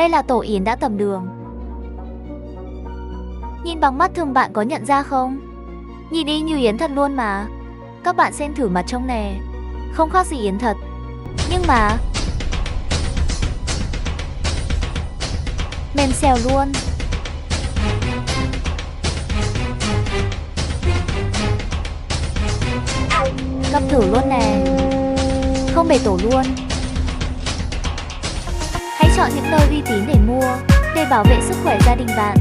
Đây là tổ yến đã tầm đường. Nhìn bằng mắt thường bạn có nhận ra không? Nhìn y như yến thật luôn mà. Các bạn xem thử mặt trông nè. Không khác gì yến thật. Nhưng mà mềm xèo luôn. Gấp thử luôn nè. Không bể tổ luôn. Hãy chọn những nơi uy tín để mua, để bảo vệ sức khỏe gia đình bạn.